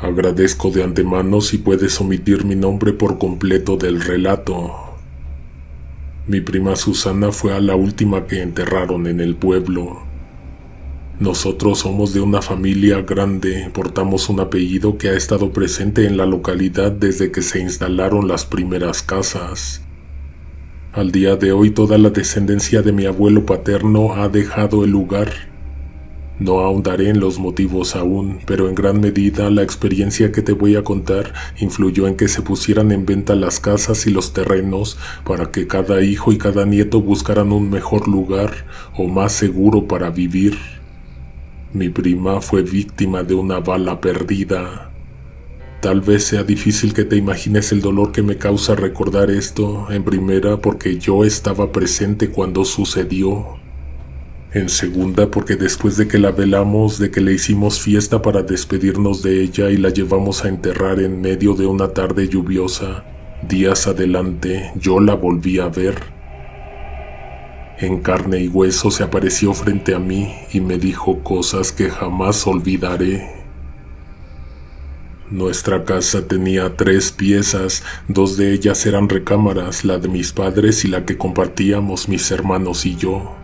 Agradezco de antemano si puedes omitir mi nombre por completo del relato. Mi prima Susana fue a la última que enterraron en el pueblo. Nosotros somos de una familia grande, portamos un apellido que ha estado presente en la localidad desde que se instalaron las primeras casas. Al día de hoy toda la descendencia de mi abuelo paterno ha dejado el lugar. No ahondaré en los motivos aún, pero en gran medida la experiencia que te voy a contar influyó en que se pusieran en venta las casas y los terrenos para que cada hijo y cada nieto buscaran un mejor lugar o más seguro para vivir. Mi prima fue víctima de una bala perdida. Tal vez sea difícil que te imagines el dolor que me causa recordar esto, en primera porque yo estaba presente cuando sucedió. En segunda porque después de que la velamos, de que le hicimos fiesta para despedirnos de ella y la llevamos a enterrar en medio de una tarde lluviosa, días adelante yo la volví a ver. En carne y hueso se apareció frente a mí y me dijo cosas que jamás olvidaré. Nuestra casa tenía 3 piezas, 2 de ellas eran recámaras, la de mis padres y la que compartíamos mis hermanos y yo.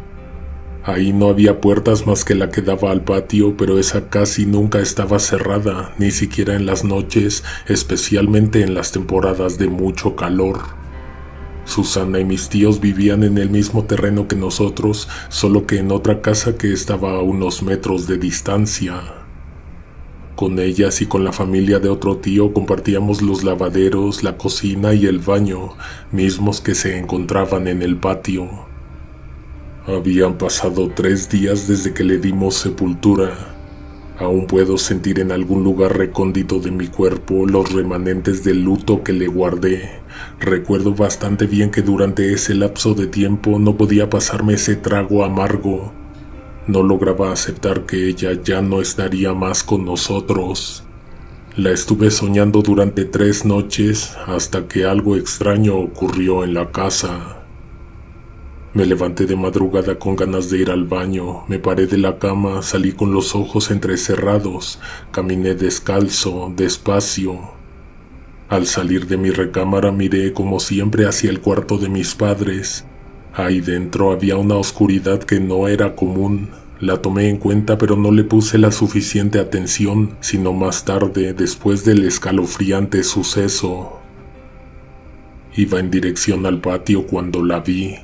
Ahí no había puertas más que la que daba al patio, pero esa casi nunca estaba cerrada, ni siquiera en las noches, especialmente en las temporadas de mucho calor. Susana y mis tíos vivían en el mismo terreno que nosotros, solo que en otra casa que estaba a unos metros de distancia. Con ellas y con la familia de otro tío compartíamos los lavaderos, la cocina y el baño, mismos que se encontraban en el patio. Habían pasado 3 días desde que le dimos sepultura. Aún puedo sentir en algún lugar recóndito de mi cuerpo los remanentes del luto que le guardé. Recuerdo bastante bien que durante ese lapso de tiempo no podía pasarme ese trago amargo. No lograba aceptar que ella ya no estaría más con nosotros. La estuve soñando durante 3 noches hasta que algo extraño ocurrió en la casa. Me levanté de madrugada con ganas de ir al baño, me paré de la cama, salí con los ojos entrecerrados, caminé descalzo, despacio. Al salir de mi recámara miré como siempre hacia el cuarto de mis padres. Ahí dentro había una oscuridad que no era común. La tomé en cuenta pero no le puse la suficiente atención, sino más tarde, después del escalofriante suceso. Iba en dirección al patio cuando la vi.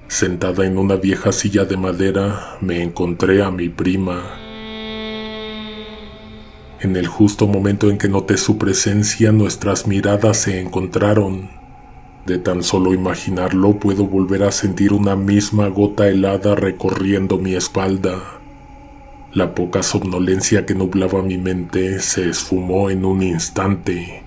Sentada en una vieja silla de madera, me encontré a mi prima. En el justo momento en que noté su presencia, nuestras miradas se encontraron. De tan solo imaginarlo, puedo volver a sentir una misma gota helada recorriendo mi espalda. La poca somnolencia que nublaba mi mente se esfumó en un instante.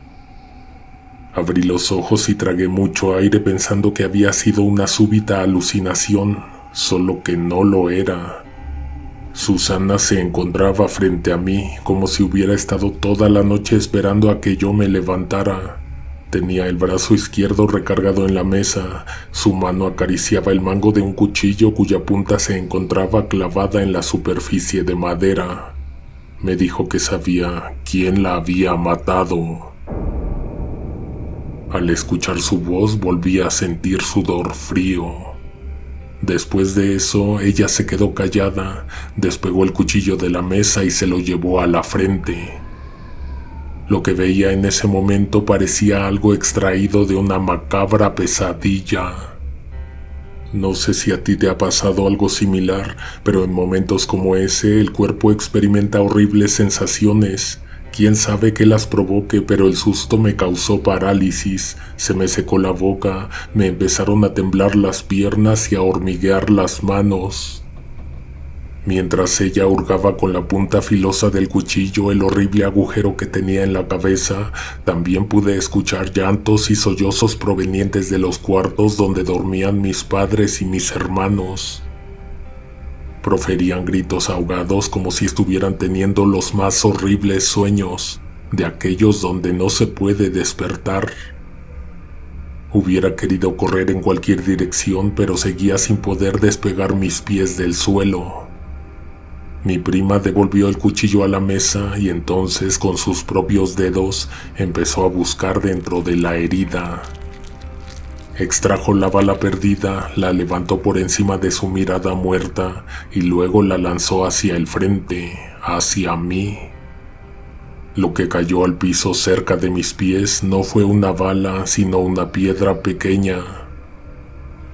Abrí los ojos y tragué mucho aire pensando que había sido una súbita alucinación, solo que no lo era. Susana se encontraba frente a mí, como si hubiera estado toda la noche esperando a que yo me levantara. Tenía el brazo izquierdo recargado en la mesa, su mano acariciaba el mango de un cuchillo cuya punta se encontraba clavada en la superficie de madera. Me dijo que sabía quién la había matado. Al escuchar su voz volví a sentir sudor frío. Después de eso, ella se quedó callada, despegó el cuchillo de la mesa y se lo llevó a la frente. Lo que veía en ese momento parecía algo extraído de una macabra pesadilla. No sé si a ti te ha pasado algo similar, pero en momentos como ese el cuerpo experimenta horribles sensaciones. Quién sabe qué las provoque, pero el susto me causó parálisis, se me secó la boca, me empezaron a temblar las piernas y a hormiguear las manos. Mientras ella hurgaba con la punta filosa del cuchillo el horrible agujero que tenía en la cabeza, también pude escuchar llantos y sollozos provenientes de los cuartos donde dormían mis padres y mis hermanos. Proferían gritos ahogados como si estuvieran teniendo los más horribles sueños, de aquellos donde no se puede despertar. Hubiera querido correr en cualquier dirección, pero seguía sin poder despegar mis pies del suelo. Mi prima devolvió el cuchillo a la mesa y entonces con sus propios dedos empezó a buscar dentro de la herida. Extrajo la bala perdida, la levantó por encima de su mirada muerta y luego la lanzó hacia el frente, hacia mí. Lo que cayó al piso cerca de mis pies no fue una bala, sino una piedra pequeña.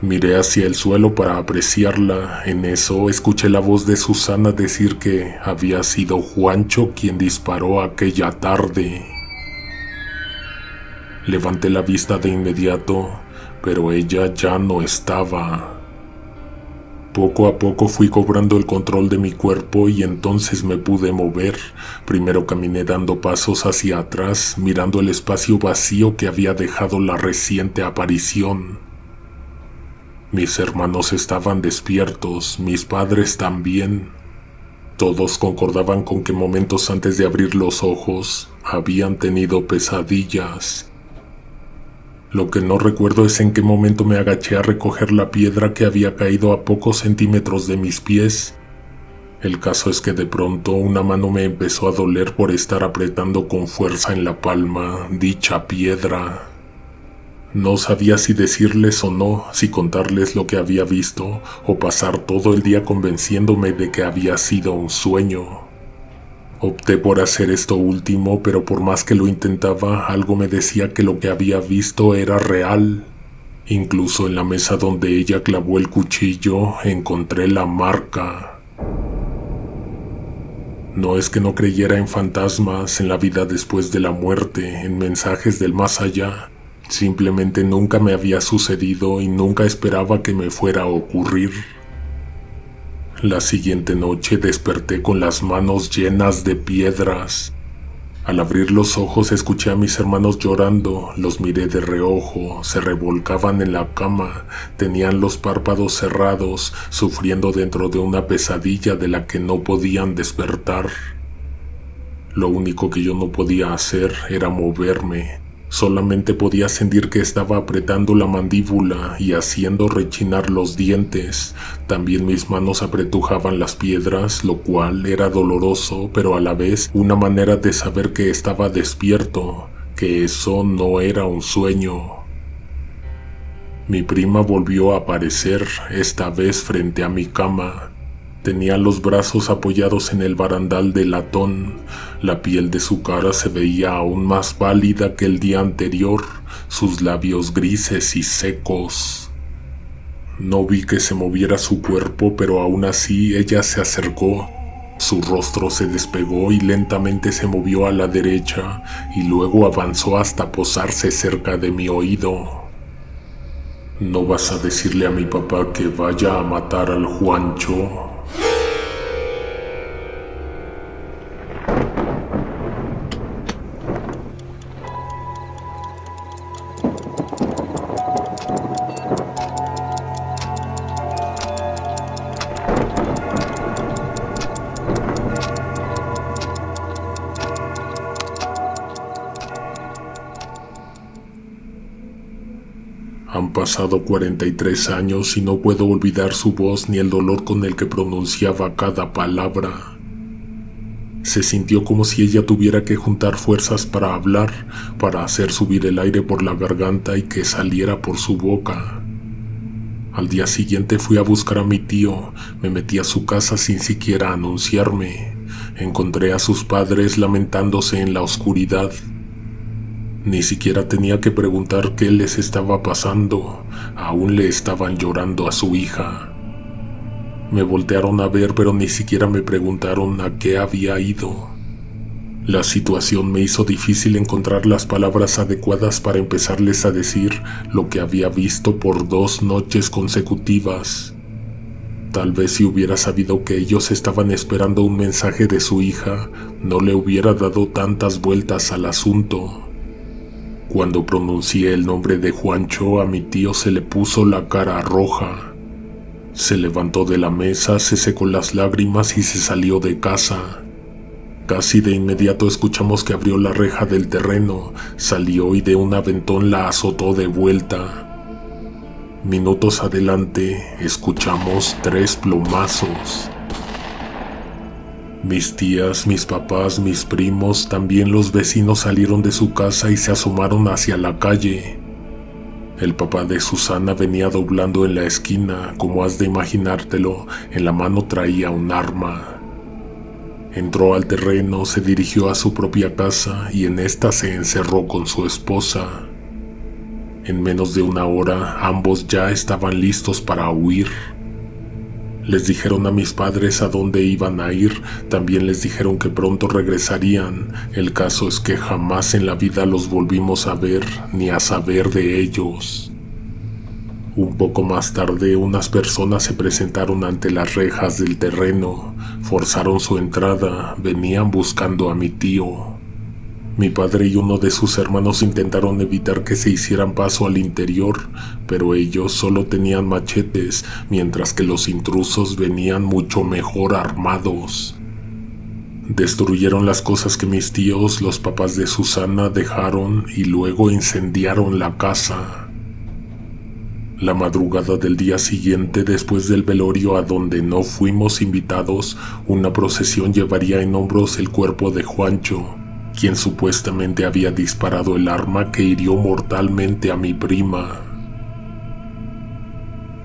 Miré hacia el suelo para apreciarla. En eso escuché la voz de Susana decir que había sido Juancho quien disparó aquella tarde. Levanté la vista de inmediato, pero ella ya no estaba. Poco a poco fui cobrando el control de mi cuerpo y entonces me pude mover. Primero caminé dando pasos hacia atrás, mirando el espacio vacío que había dejado la reciente aparición. Mis hermanos estaban despiertos, mis padres también. Todos concordaban con que momentos antes de abrir los ojos habían tenido pesadillas. Lo que no recuerdo es en qué momento me agaché a recoger la piedra que había caído a pocos centímetros de mis pies. El caso es que de pronto una mano me empezó a doler por estar apretando con fuerza en la palma dicha piedra. No sabía si decirles o no, si contarles lo que había visto o pasar todo el día convenciéndome de que había sido un sueño. Opté por hacer esto último, pero por más que lo intentaba, algo me decía que lo que había visto era real. Incluso en la mesa donde ella clavó el cuchillo, encontré la marca. No es que no creyera en fantasmas, en la vida después de la muerte, en mensajes del más allá. Simplemente nunca me había sucedido y nunca esperaba que me fuera a ocurrir. La siguiente noche desperté con las manos llenas de piedras. Al abrir los ojos escuché a mis hermanos llorando, los miré de reojo, se revolcaban en la cama, tenían los párpados cerrados, sufriendo dentro de una pesadilla de la que no podían despertar. Lo único que yo no podía hacer era moverme. Solamente podía sentir que estaba apretando la mandíbula y haciendo rechinar los dientes. También mis manos apretujaban las piedras, lo cual era doloroso, pero a la vez una manera de saber que estaba despierto, que eso no era un sueño. Mi prima volvió a aparecer, esta vez frente a mi cama. Tenía los brazos apoyados en el barandal de latón. La piel de su cara se veía aún más pálida que el día anterior, sus labios grises y secos. No vi que se moviera su cuerpo, pero aún así ella se acercó. Su rostro se despegó y lentamente se movió a la derecha y luego avanzó hasta posarse cerca de mi oído. ¿No vas a decirle a mi papá que vaya a matar al Juancho? Han pasado 43 años y no puedo olvidar su voz ni el dolor con el que pronunciaba cada palabra. Se sintió como si ella tuviera que juntar fuerzas para hablar, para hacer subir el aire por la garganta y que saliera por su boca. Al día siguiente fui a buscar a mi tío, me metí a su casa sin siquiera anunciarme. Encontré a sus padres lamentándose en la oscuridad. Ni siquiera tenía que preguntar qué les estaba pasando, aún le estaban llorando a su hija. Me voltearon a ver, pero ni siquiera me preguntaron a qué había ido. La situación me hizo difícil encontrar las palabras adecuadas para empezarles a decir lo que había visto por 2 noches consecutivas. Tal vez si hubiera sabido que ellos estaban esperando un mensaje de su hija, no le hubiera dado tantas vueltas al asunto. Cuando pronuncié el nombre de Juancho, a mi tío se le puso la cara roja. Se levantó de la mesa, se secó las lágrimas y se salió de casa. Casi de inmediato escuchamos que abrió la reja del terreno, salió y de un aventón la azotó de vuelta. Minutos adelante, escuchamos 3 plomazos. Mis tías, mis papás, mis primos, también los vecinos salieron de su casa y se asomaron hacia la calle. El papá de Susana venía doblando en la esquina, como has de imaginártelo, en la mano traía un arma. Entró al terreno, se dirigió a su propia casa y en esta se encerró con su esposa. En menos de una hora, ambos ya estaban listos para huir. Les dijeron a mis padres a dónde iban a ir, también les dijeron que pronto regresarían. El caso es que jamás en la vida los volvimos a ver ni a saber de ellos. Un poco más tarde, unas personas se presentaron ante las rejas del terreno, forzaron su entrada, venían buscando a mi tío. Mi padre y uno de sus hermanos intentaron evitar que se hicieran paso al interior, pero ellos solo tenían machetes, mientras que los intrusos venían mucho mejor armados. Destruyeron las cosas que mis tíos, los papás de Susana, dejaron y luego incendiaron la casa. La madrugada del día siguiente, después del velorio a donde no fuimos invitados, una procesión llevaría en hombros el cuerpo de Juancho, quien supuestamente había disparado el arma que hirió mortalmente a mi prima.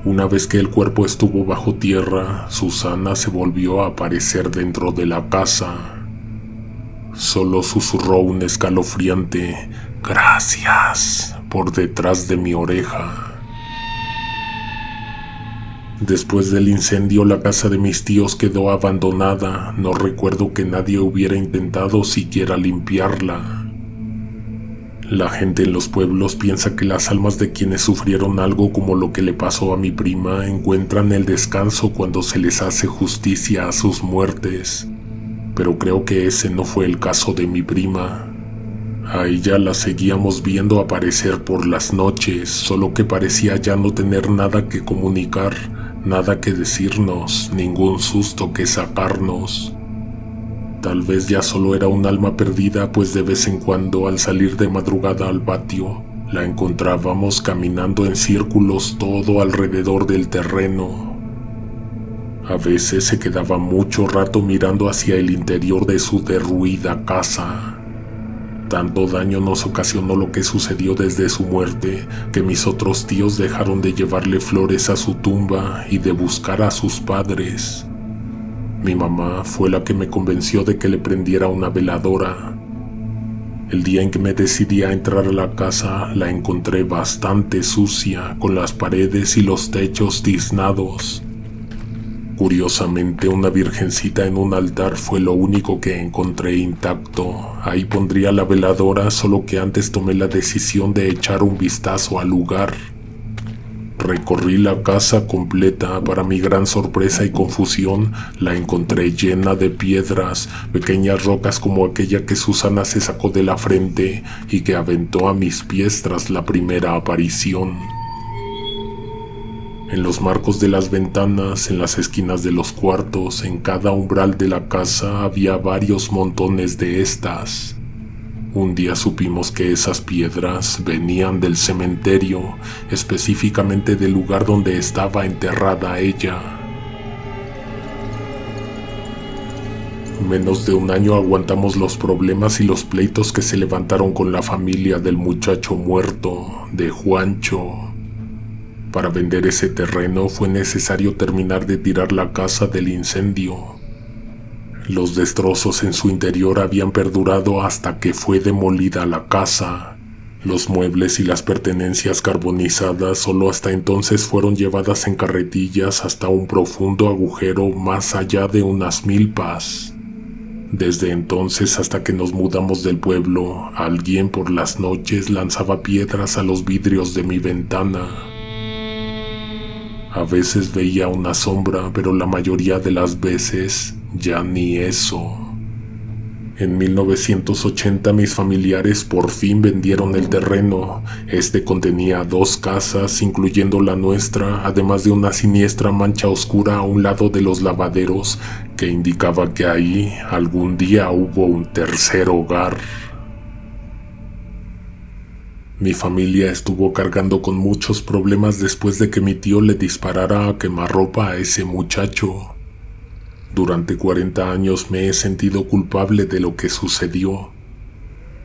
Una vez que el cuerpo estuvo bajo tierra, Susana se volvió a aparecer dentro de la casa. Solo susurró un escalofriante «Gracias» por detrás de mi oreja. Después del incendio, la casa de mis tíos quedó abandonada. No recuerdo que nadie hubiera intentado siquiera limpiarla. La gente en los pueblos piensa que las almas de quienes sufrieron algo como lo que le pasó a mi prima encuentran el descanso cuando se les hace justicia a sus muertes. Pero creo que ese no fue el caso de mi prima. A ella la seguíamos viendo aparecer por las noches, solo que parecía ya no tener nada que comunicar, nada que decirnos, ningún susto que sacarnos. Tal vez ya solo era un alma perdida, pues de vez en cuando al salir de madrugada al patio, la encontrábamos caminando en círculos todo alrededor del terreno. A veces se quedaba mucho rato mirando hacia el interior de su derruida casa. Tanto daño nos ocasionó lo que sucedió desde su muerte, que mis otros tíos dejaron de llevarle flores a su tumba y de buscar a sus padres. Mi mamá fue la que me convenció de que le prendiera una veladora. El día en que me decidí a entrar a la casa, la encontré bastante sucia, con las paredes y los techos tiznados. Curiosamente, una virgencita en un altar fue lo único que encontré intacto. Ahí pondría la veladora, solo que antes tomé la decisión de echar un vistazo al lugar. Recorrí la casa completa. Para mi gran sorpresa y confusión, la encontré llena de piedras, pequeñas rocas como aquella que Susana se sacó de la frente y que aventó a mis pies tras la primera aparición. En los marcos de las ventanas, en las esquinas de los cuartos, en cada umbral de la casa había varios montones de estas. Un día supimos que esas piedras venían del cementerio, específicamente del lugar donde estaba enterrada ella. Menos de un año aguantamos los problemas y los pleitos que se levantaron con la familia del muchacho muerto, de Juancho. Para vender ese terreno fue necesario terminar de tirar la casa del incendio. Los destrozos en su interior habían perdurado hasta que fue demolida la casa. Los muebles y las pertenencias carbonizadas solo hasta entonces fueron llevadas en carretillas hasta un profundo agujero más allá de unas milpas. Desde entonces hasta que nos mudamos del pueblo, alguien por las noches lanzaba piedras a los vidrios de mi ventana. A veces veía una sombra, pero la mayoría de las veces ya ni eso. En 1980 mis familiares por fin vendieron el terreno. Este contenía 2 casas, incluyendo la nuestra, además de una siniestra mancha oscura a un lado de los lavaderos que indicaba que ahí algún día hubo un tercer hogar. Mi familia estuvo cargando con muchos problemas después de que mi tío le disparara a quemarropa a ese muchacho. Durante 40 años me he sentido culpable de lo que sucedió.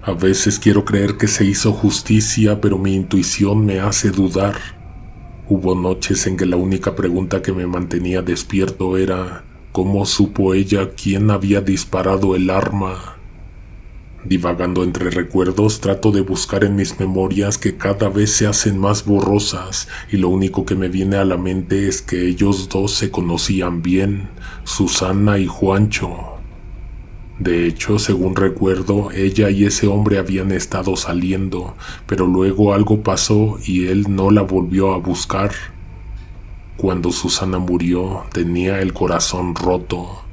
A veces quiero creer que se hizo justicia, pero mi intuición me hace dudar. Hubo noches en que la única pregunta que me mantenía despierto era ¿cómo supo ella quién había disparado el arma? Divagando entre recuerdos, trato de buscar en mis memorias que cada vez se hacen más borrosas y lo único que me viene a la mente es que ellos dos se conocían bien, Susana y Juancho. De hecho, según recuerdo, ella y ese hombre habían estado saliendo, pero luego algo pasó y él no la volvió a buscar. Cuando Susana murió, tenía el corazón roto.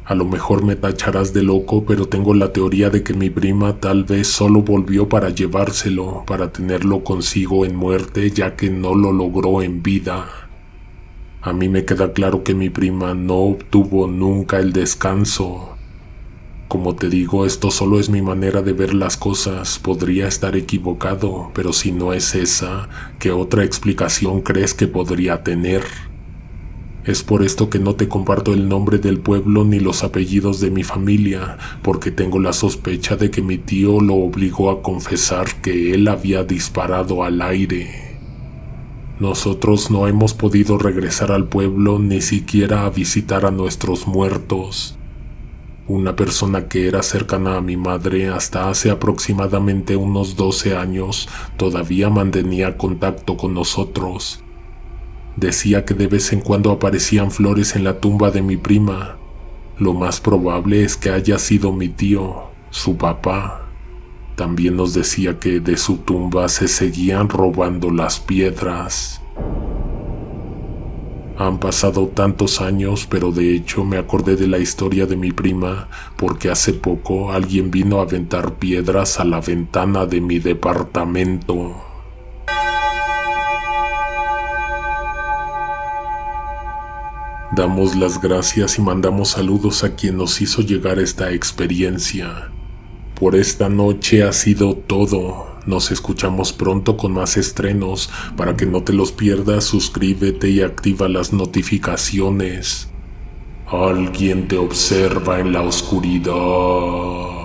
A lo mejor me tacharás de loco, pero tengo la teoría de que mi prima tal vez solo volvió para llevárselo, para tenerlo consigo en muerte, ya que no lo logró en vida. A mí me queda claro que mi prima no obtuvo nunca el descanso. Como te digo, esto solo es mi manera de ver las cosas. Podría estar equivocado, pero si no es esa, ¿qué otra explicación crees que podría tener? Es por esto que no te comparto el nombre del pueblo ni los apellidos de mi familia, porque tengo la sospecha de que mi tío lo obligó a confesar que él había disparado al aire. Nosotros no hemos podido regresar al pueblo ni siquiera a visitar a nuestros muertos. Una persona que era cercana a mi madre hasta hace aproximadamente unos 12 años todavía mantenía contacto con nosotros. Decía que de vez en cuando aparecían flores en la tumba de mi prima. Lo más probable es que haya sido mi tío, su papá. También nos decía que de su tumba se seguían robando las piedras. Han pasado tantos años, pero de hecho me acordé de la historia de mi prima porque hace poco alguien vino a aventar piedras a la ventana de mi departamento. Damos las gracias y mandamos saludos a quien nos hizo llegar esta experiencia. Por esta noche ha sido todo. Nos escuchamos pronto con más estrenos. Para que no te los pierdas, suscríbete y activa las notificaciones. Alguien te observa en la oscuridad.